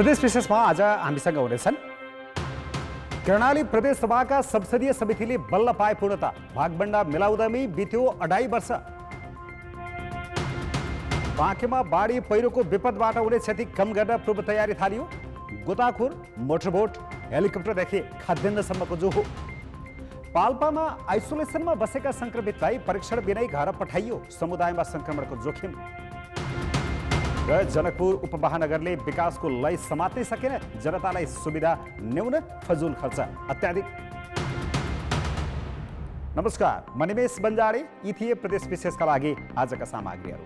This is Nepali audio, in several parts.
प्रदेश विशेषमा आज हामीसँग हुनेछन् कर्णाली प्रदेश सभाका संसदीय समितिले बल्ल पाए पूर्णता। भागबण्डा मिलाउँदैमै बित्यो 2.5 वर्ष। बाँकेमा बाढी पहिरोको विपदबाट हुने क्षति कम गर्न पूर्व तयारी थालियो। गोताखोर, मोटरबोट, हेलिकप्टरदेखि खाद्यान्नसम्मको जोहो। पाल्पामा आइसोलेसनमा बसेका संक्रमितलाई परीक्षण बिनै घर पठाइयो। समुदायमा संक्रमणको जोखिम र जनकपुर उपमहानगरले विकासको लय समात्नै सकेन। जनतालाई सुविधा न्यून, फजुल खर्च अत्याधिक। नमस्कार, म निमेश बन्जारे। यी थिए प्रदेश विशेषका लागि आजका सामग्रीहरू।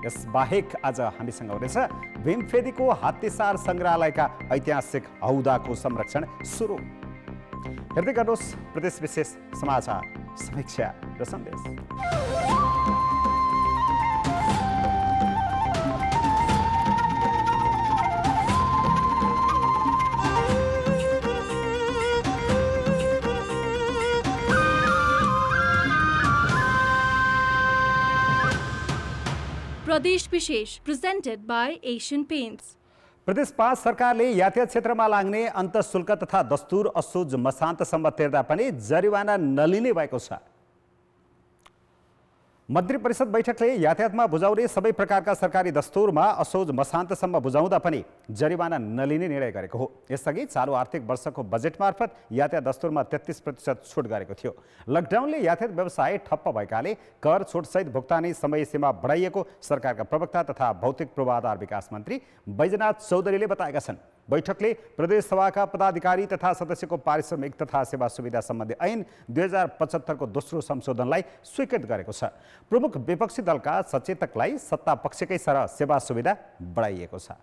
यस बाहेक आज हामीसँग हुनेछ भीमफेदीको हात्तीसार सङ्ग्रहालयका ऐतिहासिक हौदाको संरक्षण सुरु। हेर्दै गर्नुहोस् प्रदेश विशेष समाचार, समीक्षा र सन्देश। प्रदेश विशेष प्रेजेंटेड बाय एशियन पेंट्स। प्रदेश 5 सरकारले यातायात क्षेत्रमा लाग्ने अन्तःशुल्क तथा दस्तुर असोज मसान्तसम्म तिर्दा पनि जरिवाना नलिने भएको छ। मन्त्री परिषद बैठकले यातायातमा बुझाउने सबै प्रकारका सरकारी दस्तुरमा असोज मसान्तसम्म बुझाउँदा पनि जरिवाना नलिने निर्णय गरेको हो। यसअघि चालु आर्थिक वर्षको बजेट मार्फत यातायात दस्तुरमा 33% छुट गरेको थियो। लकडाउनले यातायात व्यवसाय ठप्प भएकाले कर छुटसहित भुक्तानी समय सीमा बढाइएको सरकारका प्रवक्ता तथा भौतिक पूर्वाधार विकास मन्त्री बैजनाथ चौधरीले बताएका छन्। बैठकले प्रदेश सभाका पदाधिकारी तथा सदस्यको पारिश्रमिक तथा सेवा सुविधा सम्बन्धी ऐन 2075 को दोस्रो संशोधनलाई स्वीकृत गरेको छ। प्रमुख विपक्षी दलका सचेतकलाई सत्ता पक्षकै सरह सेवा सुविधा बढाइएको छ।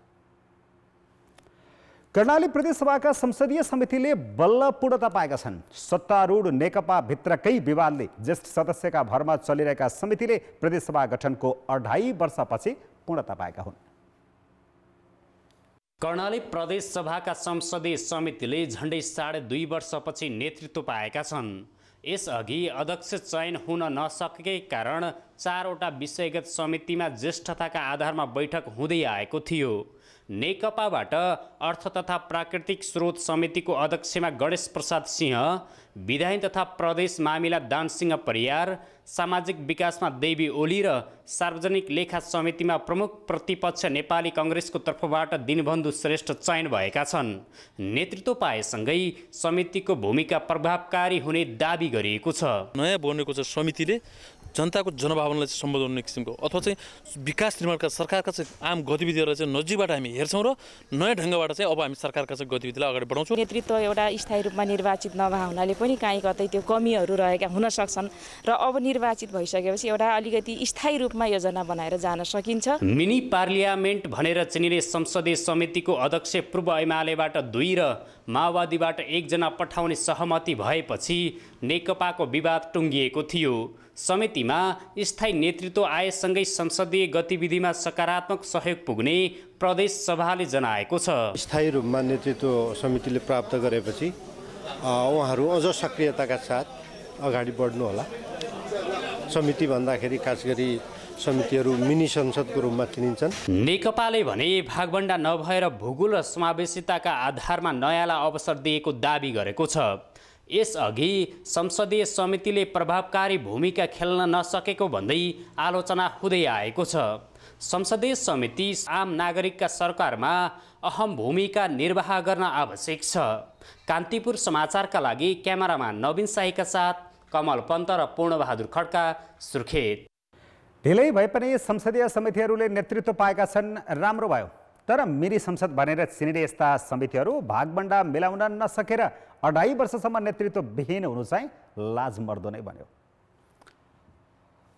कर्णाली प्रदेश सभाका संसदीय समितिले बल्ल पूर्णता पाएका छन्। सत्तारूढ नेकपा भित्रकै विवादले ज्येष्ठ सदस्यका भरमा चलिरहेका समितिले प्रदेश सभा गठनको 2.5 वर्षपछि पूर्णता पाएका हुन्। कर्णाली प्रदेश सभाका संसदीय समितिले झण्डै 2.5 वर्षपछि नेतृत्व पाएका छन्। यसअघि अध्यक्ष चयन हुन नसकेकै कारण 4वटा विषयगत समितिमा ज्येष्ठताका आधारमा बैठक हुँदै आएको थियो। नेकपाबाट अर्थ तथा प्राकृतिक स्रोत समितिको अध्यक्षमा गणेश प्रसाद सिंह, विधायन तथा प्रदेश मामिला दानसिंह परियार, सामाजिक विकासमा देवी ओली र सार्वजनिक लेखा समितिमा प्रमुख प्रतिपक्ष नेपाली कांग्रेसको तर्फबाट दिनबन्धु श्रेष्ठ चयन भएका छन्। नेतृत्व पाएसँगै समितिको भूमिका प्रभावकारी हुने दाबी गरिएको छ। नयाँ बनेको छ समितिले जनताको जनभावनालाई सम्बोधन गर्ने किसिमको अथवा चाहिँ विकास निर्माणका सरकारका चाहिँ आम गतिविधिहरूलाई चाहिँ नजिकबाट हामी हेर्छौँ र नयाँ ढङ्गबाट चाहिँ अब हामी सरकारका चाहिँ गतिविधिलाई अगाडि बढाउँछौँ। नेतृत्व एउटा स्थायी रूपमा निर्वाचित नभए हुनाले पनि काहीँ कतै त्यो कमीहरू रहेका हुन सक्छन् र अब निर्वाचित भइसकेपछि एउटा अलिकति स्थायी रूपमा योजना बनाएर जान सकिन्छ। मिनी पार्लियामेन्ट भनेर चिनिने संसदीय समितिको अध्यक्ष पूर्व एमालेबाट 2 र माओवादीबाट 1 जना पठाउने सहमति भएपछि नेकपाको विवाद टुङ्गिएको थियो। समितिमा स्थायी नेतृत्व आएसँगै संसदीय गतिविधिमा सकारात्मक सहयोग पुग्ने प्रदेश सभाले जनाएको छ। स्थायी रूपमा नेतृत्व समितिले प्राप्त गरेपछि उहाँहरू अझ सक्रियताका साथ अगाडि बढ्नु होला। समिति भन्दाखेरि खास गरी समितिहरू मिनी संसदको रूपमा चिनिन्छन्। नेकपाले भने भागबण्डा नभएर भूगोल र समावेशिताका आधारमा नयाँलाई अवसर दिएको दाबी गरेको छ। यसअघि संसदीय समितिले प्रभावकारी भूमिका खेल्न नसकेको भन्दै आलोचना हुँदै आएको छ। संसदीय समिति आम नागरिकका सरकारमा अहम भूमिका निर्वाह गर्न आवश्यक छ। कान्तिपुर समाचारका लागि क्यामेरामा नवीन शाहीका साथ कमल पन्त र पूर्णबहादुर खड्का, सुर्खेत। ढिलै भए पनि संसदीय समितिहरूले नेतृत्व पाएका छन्, राम्रो भयो। तर मिनी संसद भनेर चिनिने यस्ता समितिहरू भागबण्डा मिलाउन नसकेर 2.5 वर्षसम्म नेतृत्व विहीन हुनु चाहिँ लाजमर्दो नै बन्यो।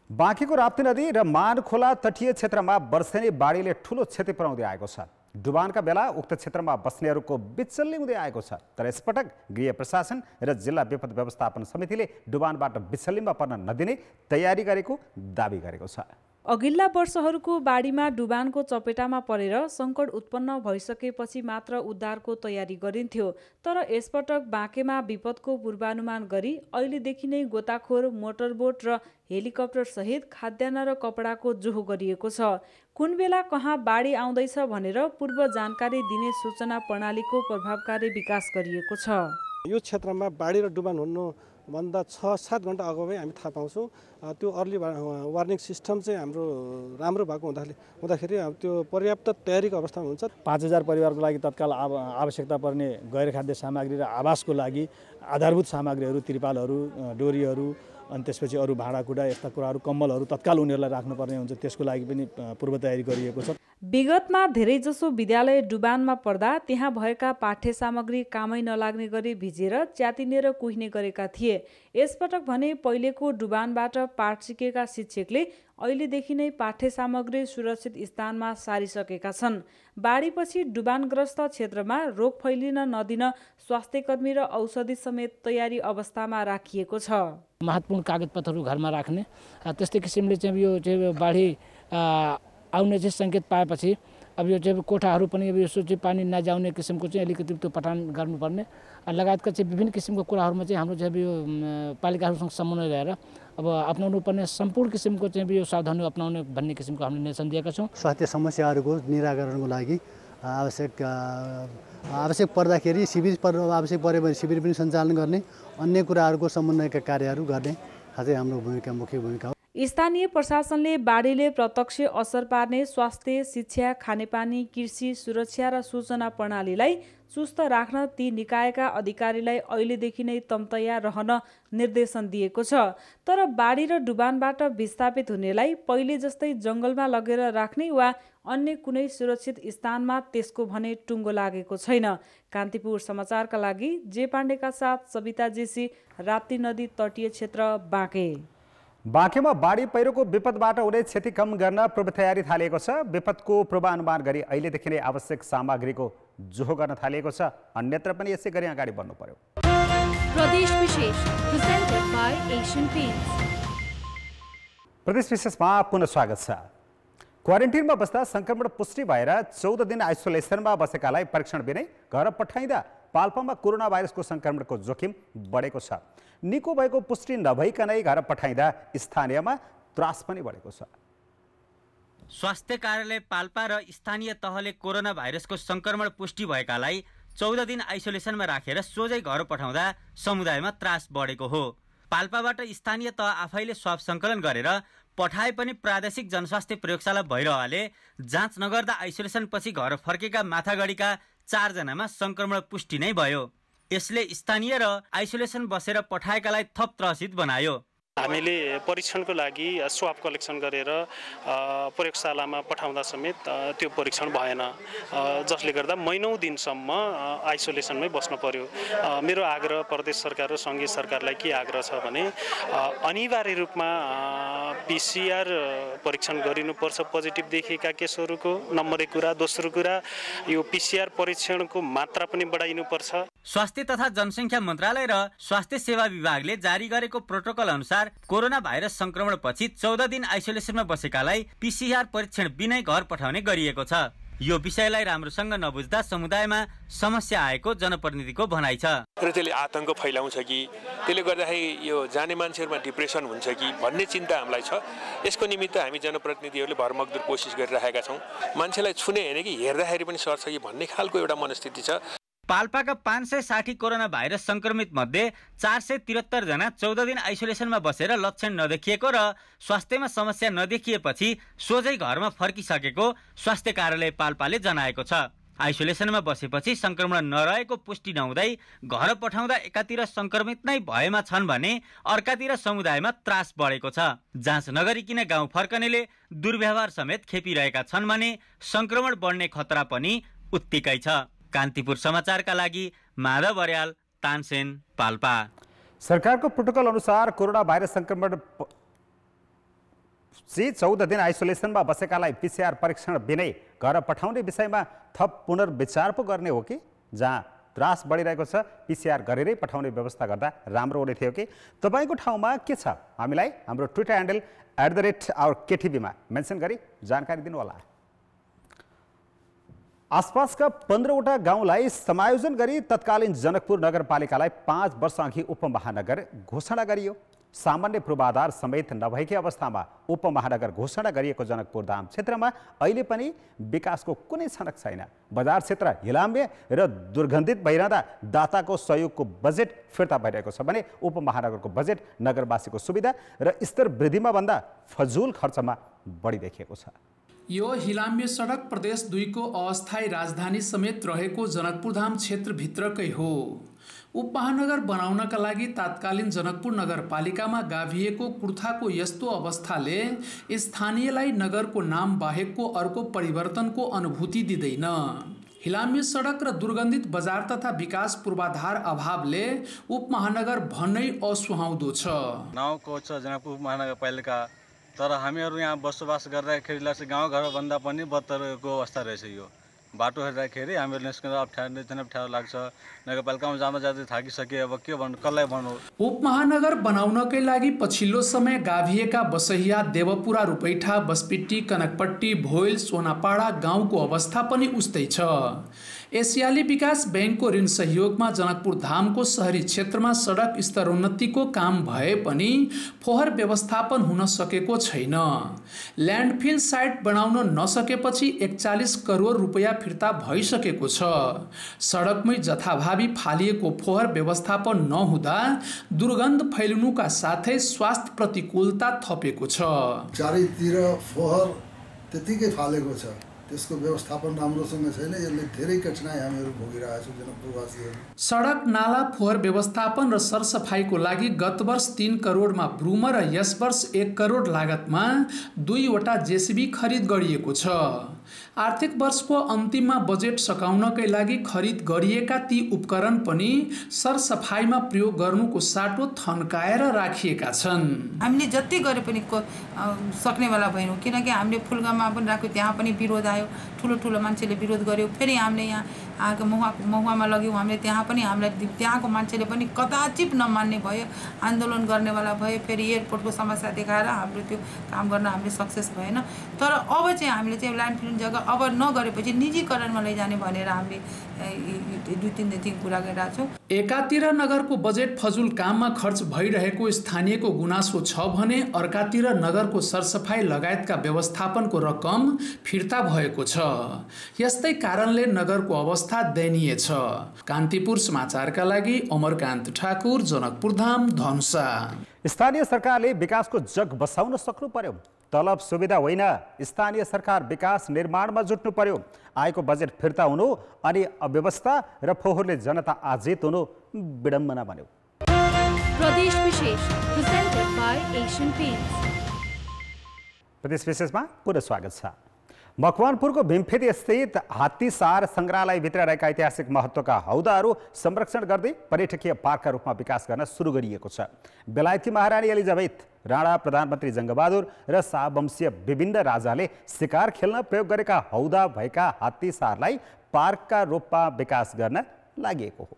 बाँकीको राप्ती नदी र मानखोला तटीय क्षेत्रमा वर्षेनी बाढीले ठूलो क्षति पुर्याउँदै आएको छ। डुबानका बेला उक्त क्षेत्रमा बस्नेहरूको बिचल्ली हुँदै आएको छ। तर यसपटक गृह प्रशासन र जिल्ला विपद व्यवस्थापन समितिले डुबानबाट बिचल्लीमा पर्न नदिने तयारी गरेको दाबी गरेको छ। अघिल्ला वर्षहरूको बाढीमा डुबानको चपेटामा परेर सङ्कट उत्पन्न भइसकेपछि मात्र उद्धारको तयारी गरिन्थ्यो। तर यसपटक बाँकेमा विपदको पूर्वानुमान गरी अहिलेदेखि नै गोताखोर, मोटरबोट र हेलिकप्टर सहित खाद्यान्न र कपडाको जोहो गरिएको छ। कुन बेला कहाँ बाढी आउँदैछ भनेर पूर्व जानकारी दिने सूचना प्रणालीको प्रभावकारी विकास गरिएको छ। यो क्षेत्रमा बाढी र डुबान हुनुभन्दा 6-7 घण्टा अगावै हामी थाहा पाउँछौँ। त्यो अर्ली वार्निङ सिस्टम चाहिँ हाम्रो राम्रो भएको हुँदाखेरि त्यो पर्याप्त तयारीको अवस्थामा हुन्छ। 5000 परिवारको लागि तत्काल आवश्यकता पर्ने गैर खाद्य सामग्री र आवासको लागि आधारभूत सामग्रीहरू, त्रिपालहरू, डोरीहरू, अनि त्यसपछि अरू भाँडाकुँडा यस्ता कुराहरू, कम्बलहरू तत्काल उनीहरूलाई राख्नुपर्ने हुन्छ। त्यसको लागि पनि पूर्व तयारी गरिएको छ। विगतमा धेरैजसो विद्यालय डुबानमा पर्दा त्यहाँ भएका पाठ्य सामग्री कामै नलाग्ने गरी भिजेर च्यातिनेर कुहिने गरेका थिए। यसपटक भने पहिलेको डुबानबाट पाठ सिकेका शिक्षकले अहिलेदेखि नै पाठ्य सामग्री सुरक्षित स्थानमा सारिसकेका छन्। बाढीपछि डुबानग्रस्त क्षेत्रमा रोग फैलिन नदिन स्वास्थ्यकर्मी र औषधि समेत तयारी अवस्थामा राखिएको छ। महत्त्वपूर्ण कागजपत्रहरू घरमा राख्ने, त्यस्तै किसिमले चाहिँ यो चाहिँ बाढी आउने चाहिँ सङ्केत पाएपछि अब यो चाहिँ कोठाहरू पनि अब यसो चाहिँ पानी नजाउने किसिमको चाहिँ अलिकति त्यो पठान गर्नुपर्ने लगायतका चाहिँ विभिन्न किसिमको कुराहरूमा चाहिँ हाम्रो चाहिँ यो पालिकाहरूसँग समन्वय रहेर अब अपनाउनु पर्ने सम्पूर्ण किसिमको चाहिँ यो सावधानी अपनाउने भन्ने किसिमको हामीले निर्देशन दिएका छौँ। स्वास्थ्य समस्याहरूको निराकरणको लागि आवश्यक पर्दाखेरि शिविर आवश्यक पऱ्यो भने शिविर पनि सञ्चालन गर्ने, अन्य कुराहरूको समन्वयका कार्यहरू गर्ने खासै हाम्रो मुख्य भूमिका हो। स्थानीय प्रशासनले बाढीले प्रत्यक्ष असर पार्ने स्वास्थ्य, शिक्षा, खानेपानी, कृषि, सुरक्षा र सूचना प्रणालीलाई चुस्त राख्न ती निकायका अधिकारीलाई अहिलेदेखि नै तम्तैयार रहन निर्देशन दिएको छ। तर बाढी र डुबानबाट विस्थापित हुनेलाई पहिले जस्तै जङ्गलमा लगेर राख्ने वा अन्य कुनै सुरक्षित स्थानमा त्यसको भने टुङ्गो लागेको छैन। कान्तिपुर समाचारका लागि जे पाण्डेका साथ सविता जेसी, राप्ती नदी तटीय क्षेत्र, बाँके। बाँकेमा बाढी पहिरोको विपदबाट हुने क्षति कम गर्न पूर्व तयारी थालिएको छ। विपदको पूर्वानुमान गरी अहिलेदेखि नै आवश्यक सामग्रीको जोहो गर्न थालिएको छ। अन्यत्र पनि यसै गरी अगाडि बढ्नु पर्यो। प्रदेश विशेष प्रेजेन्टेड बाइ एशियन पेन्ट्स। प्रदेश विशेषमा पुनः स्वागत छ। क्वारेन्टिनमा बस्दा संक्रमण पुष्टि भएर 14 दिन आइसोलेसनमा बसेकालाई परीक्षण बिनै घर पठाइँदा पाल्पामा कोरोना भाइरसको संक्रमणको जोखिम बढेको छ। निको भएको पुष्टि नभइकनै घर पठाइँदा स्थानीयमा त्रास पनि बढेको छ। स्वास्थ्य कार्यालय पाल्पा र स्थानीय तहले कोरोना भाइरसको संक्रमण पुष्टि भएकालाई 14 दिन आइसोलेसनमा राखेर सोझै घर पठाउँदा समुदायमा त्रास बढेको हो। पाल्पाबाट स्थानीय तह आफैले स्वाब सङ्कलन गरेर पठाए पनि प्रादेशिक जनस्वास्थ्य प्रयोगशाला भैरवाले जाँच नगर्दा आइसोलेसनपछि घर फर्केका माथागढीका 4 जनामा संक्रमण पुष्टि नै भयो। यसले स्थानीय र आइसोलेसन बसेर पठाएकालाई थप त्रसित बनायो। हामीले परीक्षणको लागि स्वाब कलेक्सन गरेर प्रयोगशालामा पठाउँदा समेत त्यो परीक्षण भएन, जसले गर्दा महिनौँ दिनसम्म आइसोलेसनमै बस्नु पर्यो। मेरो आग्रह प्रदेश सरकार र सङ्घीय सरकारलाई के आग्रह छ भने अनिवार्य रूपमा PCR परीक्षण गरिनुपर्छ पोजिटिभ देखिएका केसहरूको, नम्बर 1 कुरा। दोस्रो कुरा, यो PCR परीक्षणको मात्रा पनि बढाइनुपर्छ। स्वास्थ्य तथा जनसङ्ख्या मन्त्रालय र स्वास्थ्य सेवा विभागले जारी गरेको प्रोटोकल अनुसार कोरोना भाइरस संक्रमणपछि 14 दिन आइसोलेसनमा बसेकालाई PCR परीक्षण बिनै घर पठाउने गरिएको छ। यो विषयलाई राम्रोसँग नबुझ्दा समुदायमा समस्या आएको जनप्रतिनिधिको भनाइ छ। र त्यसले आतंक फैलाउँछ कि त्यसले गर्दाखेरि यो जाने मान्छेहरूमा डिप्रेसन हुन्छ कि भन्ने चिन्ता हामीलाई छ। यसको निमित्त हामी जनप्रतिनिधिहरूले भरमग्दुर कोसिस गरिरहेका छौँ। मान्छेलाई छुने होइन कि हेर्दाखेरि पनि सर्छ कि भन्ने खालको एउटा मनस्थिति छ। पाल्पाका 560 कोरोना भाइरस संक्रमित मध्ये 473 जना 14 दिन आइसोलेसनमा बसेर लक्षण नदेखिएको र स्वास्थ्यमा समस्या नदेखिएपछि सोझै घरमा फर्किसकेको स्वास्थ्य कार्यालय पाल्पाले जनाएको छ। आइसोलेसनमा बसेपछि संक्रमण नरहेको पुष्टि नहुँदै घर पठाउँदा एकातिर संक्रमित नै भएमा छन् भने अर्कातिर समुदायमा त्रास बढेको छ। जाँच नगरिकन गाउँ फर्कनेले दुर्व्यवहार समेत खेपिरहेका छन् भने संक्रमण बढ्ने खतरा पनि उत्तिकै छ। कान्तिपुर समाचारका लागि माधव बर्याल, तानसेन, पाल्पा। सरकारको प्रोटोकल अनुसार कोरोना भाइरस संक्रमण 14 दिन आइसोलेसनमा बसेकालाई PCR परीक्षण बिनै घर पठाउने विषयमा थप पुनर्विचार पो गर्ने हो कि? जहाँ त्रास बढिरहेको छ PCR गरेरै पठाउने व्यवस्था गर्दा राम्रो हुने थियो कि? तपाईँको ठाउँमा के छ? हामीलाई हाम्रो ट्विटर ह्यान्डल @KTV मा मेन्सन गरी जानकारी दिनुहोला। आसपासका 15वटा गाउँलाई समायोजन गरी तत्कालीन जनकपुर नगरपालिकालाई 5 वर्ष अघि उपमहानगर घोषणा गरियो। सामान्य पूर्वाधार समेत नभएकै अवस्थामा उपमहानगर घोषणा गरिएको जनकपुर धाम क्षेत्रमा अहिले पनि विकासको कुनै छनक छैन। बजार क्षेत्र हिलाम्य र दुर्गन्धित भइरहँदा दाताको सहयोगको बजेट फिर्ता भइरहेको छ भने उपमहानगरको बजेट नगरवासीको सुविधा र स्तर वृद्धिमा भन्दा फजुल खर्चमा बढी देखिएको छ। यो हिलाम्य सडक प्रदेश 2 को अस्थायी राजधानी समेत रहेको जनकपुर धाम क्षेत्रभित्रकै हो। उपमहानगर बनाउनका लागि तात्कालीन जनकपुर नगरपालिकामा गाभिएको कुर्थाको यस्तो अवस्थाले स्थानीयलाई नगरको नाम बाहेकको अर्को परिवर्तनको अनुभूति दिँदैन। हिलाम्य सडक र दुर्गन्धित बजार तथा विकास पूर्वाधार अभावले उपमहानगर भन्नै असुहाउँदो छ। नाउँको छ जनकपुर महानगरपालिका, तर हामीहरू यहाँ बसोबास गर्दाखेरिलाई चाहिँ गाउँघरभन्दा पनि बत्तरको अवस्था रहेछ। यो बाटो हेर्दाखेरि हामीहरू निस्किन अप्ठ्यारो लाग्छ। नगरपालिकामा जाँदा जाँदै थाकिसके, अब के भन्नु, कसलाई भन्नु। उपमहानगर बनाउनकै लागि पछिल्लो समय गाभिएका बसैया देवपुरा, रूपैठा, बसपिट्टी, कनकपट्टी, भोइल, सोनापाडा गाउँको अवस्था पनि उस्तै छ। एसियाली विकास बैंकको ऋण सहयोगमा जनकपुर धामको शहरी क्षेत्रमा सडक स्तरोन्नतिको काम भए पनि फोहोर व्यवस्थापन हुन सकेको छैन। ल्यान्डफिल साइट बनाउन नसकेपछि 41 करोड रुपैयाँ फिर्ता भइसकेको छ। सडकमै जथाभावी फालिएको फोहोर व्यवस्थापन नहुँदा दुर्गन्ध फैलिनुका साथै स्वास्थ्य प्रतिकूलता थपेको छ। चारैतिर फोहोर त्यतिकै फालेको छ, त्यसको व्यवस्थापन राम्रोसँग छैन। यसले धेरै कठिनाइ हामीहरू भोगिरहेका छौँ जनकपुरवासीहरू। सडक नाला फोहोर व्यवस्थापन र सरसफाइको लागि गत वर्ष 3 करोडमा ब्रुमर र यस वर्ष 1 करोड लागतमा 2वटा जेसीबी खरिद गरिएको छ। आर्थिक वर्षको अन्तिममा बजेट सकाउनकै लागि खरिद गरिएका ती उपकरण पनि सरसफाइमा प्रयोग गर्नुको साटो थन्काएर राखिएका छन्। हामीले जति गरे पनि सक्नेवाला भएनौँ, किनकि हामीले फुलगामा पनि राख्यौँ, त्यहाँ पनि विरोध आयो। ठुलो मान्छेले विरोध गर्यो। फेरि हामीले यहाँ महुवामा लग्यौँ, हामीले त्यहाँ पनि हामीलाई त्यहाँको मान्छेले पनि कदाचित नमान्ने भयो, आन्दोलन गर्नेवाला भयो। फेरि एयरपोर्टको समस्या देखाएर हाम्रो त्यो काम गर्न हामीले सक्सेस भएन। तर अब चाहिँ हामीले चाहिँ ल्यान्डफिल जग्गा अब नगरेपछि निजीकरणमा लैजाने भनेर हामीले 2-3 दिन कुरा गरिरहेको छौँ। एकातिर नगरको बजेट फजुल काममा खर्च भइरहेको स्थानीयको गुनासो छ भने अर्कातिर नगरको सरसफाइ लगायतका व्यवस्थापनको रकम फिर्ता भएको छ। यस्तै कारणले नगरको अवस्था दयनीय छ। कान्तिपुर समाचारका लागि अमरकान्त ठाकुर, जनकपुर धाम, धनुषा। स्थानीय सरकारले विकासको जग बसाउन सक्नु पर्यो। तलब सुविधा होइन, स्थानीय सरकार विकास निर्माणमा जुट्नु पर्यो। आएको बजेट फिर्ता हुनु अनि अव्यवस्था र फोहोरले जनता आजित हुनु विडम्बना बन्यो। प्रदेश विशेष प्रेजेन्टेड बाइ एशियन पेन्ट्स। प्रदेश विशेषमा पुनः स्वागत छ। मकवानपुरको भीमफेदी स्थित हात्तीसार सङ्ग्रहालयभित्र रहेका ऐतिहासिक महत्त्वका हौदाहरू संरक्षण गर्दै पर्यटकीय पार्कका रूपमा विकास गर्न सुरु गरिएको छ। बेलायतकी महारानी एलिजाबेथ, राणा प्रधानमन्त्री जङ्गबहादुर र शाहवंशीय विभिन्न राजाले शिकार खेल्न प्रयोग गरेका हौदा भएका हात्तीसारलाई पार्कका रूपमा विकास गर्न लागि हो।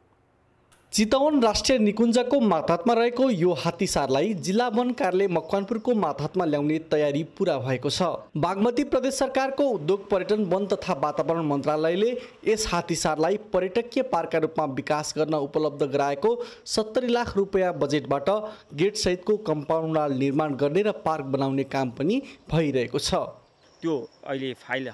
चितवन राष्ट्रिय निकुञ्जको मातहतमा रहेको यो हात्तीसारलाई जिल्ला वन कार्यालय मकवानपुरको मातहतमा ल्याउने तयारी पूरा भएको छ। बागमती प्रदेश सरकारको उद्योग, पर्यटन, वन तथा वातावरण मन्त्रालयले यस हात्तीसारलाई पर्यटकीय पार्कका रूपमा विकास गर्न उपलब्ध गराएको 70 लाख रुपैयाँ बजेटबाट गेट सहितको कम्पाउन्ड वाल निर्माण गर्ने र पार्क बनाउने काम पनि भइरहेको छ। त्यो अहिले फाइल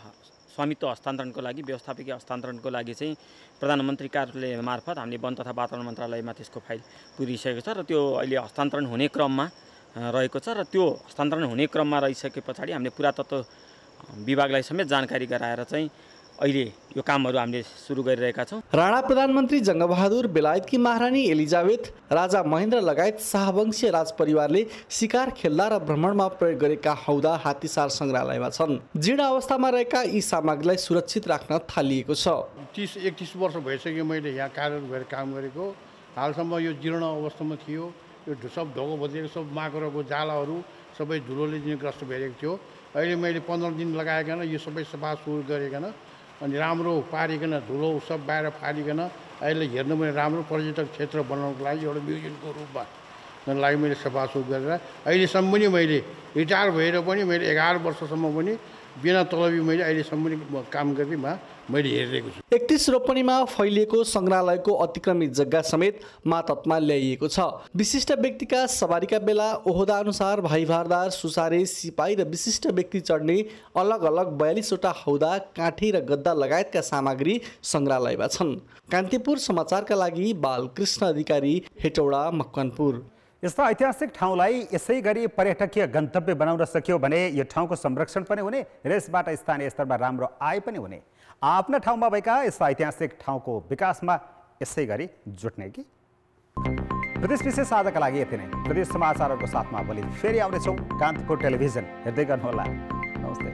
स्वामित्व हस्तान्तरणको लागि, व्यवस्थापकीय हस्तान्तरणको लागि चाहिँ प्रधानमन्त्री कार्यालय मार्फत हामीले वन तथा वातावरण मन्त्रालयमा त्यसको फाइल पुगिसकेको छ र त्यो अहिले हस्तान्तरण हुने क्रममा रहेको छ। र त्यो हस्तान्तरण हुने क्रममा रहिसके पछाडि हामीले पुरातत्व विभागलाई समेत जानकारी गराएर चाहिँ अहिले यो कामहरू हामीले सुरु गरिरहेका छौँ। राणा प्रधानमन्त्री जङ्गबहादुर, बेलायतकी महारानी एलिजाबेथ, राजा महेन्द्र लगायत शाहवंशीय राजपरिवारले शिकार खेल्दा र भ्रमणमा प्रयोग गरेका हौदा हात्तीसार सङ्ग्रहालयमा छन्। जीर्ण अवस्थामा रहेका यी सामग्रीलाई सुरक्षित राख्न थालिएको छ। 30-31 वर्ष भइसक्यो मैले यहाँ कार्यरत भएर काम गरेको। हालसम्म यो जीर्ण अवस्थामा थियो। यो सब ढोको बजेको, सब माकुराको जालाहरू सबै धुलोले ग्रस्त भइरहेको थियो। अहिले मैले 15 दिन लगाइकन यो सबै सफा सुरु गरिकन अनि राम्रो पारिकन धुलो सब बाहिर फालिकन अहिले हेर्नु पनि राम्रो पर्यटक क्षेत्र बनाउनको लागि एउटा म्युजियमको रूपमा लागि मैले सफासुफ गरेर अहिलेसम्म पनि मैले रिटायर भएर पनि मैले 11 वर्षसम्म पनि बिना तलबी मैले अहिलेसम्म पनि काम गर्ने मैले हेरिरहेको छु। 31 रोपनीमा फैलिएको सङ्ग्रहालयको अतिक्रमित जग्गा समेत मातहतमा ल्याइएको छ। विशिष्ट व्यक्तिका सवारीका बेला ओहदा अनुसार भाइभारदार, सुसारे, सिपाही र विशिष्ट व्यक्ति चढ्ने अलग अलग 42वटा हौदा, काठी र गद्दा लगायतका सामग्री सङ्ग्रहालयमा छन्। कान्तिपुर समाचारका लागि बालकृष्ण अधिकारी, हेटौडा, मकवानपुर। यस्ता ऐतिहासिक ठाउँलाई यसै गरी पर्यटकीय गन्तव्य बनाउन सकियो भने यो ठाउँको संरक्षण पनि हुने र यसबाट स्थानीय स्तरमा राम्रो आय पनि हुने। आफ्ना ठाउँमा भएका यस्ता ऐतिहासिक ठाउँको विकासमा यसै गरी जुट्ने कि। प्रदेश विशेष आजका लागि यति नै। प्रदेश समाचारहरूको साथमा भोलि फेरि आउनेछौँ। कान्तिपुर टेलिभिजन हेर्दै गर्नुहोला। नमस्ते।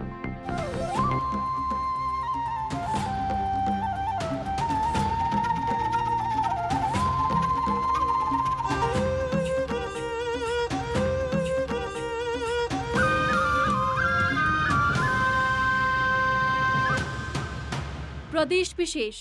प्रदेश विशेष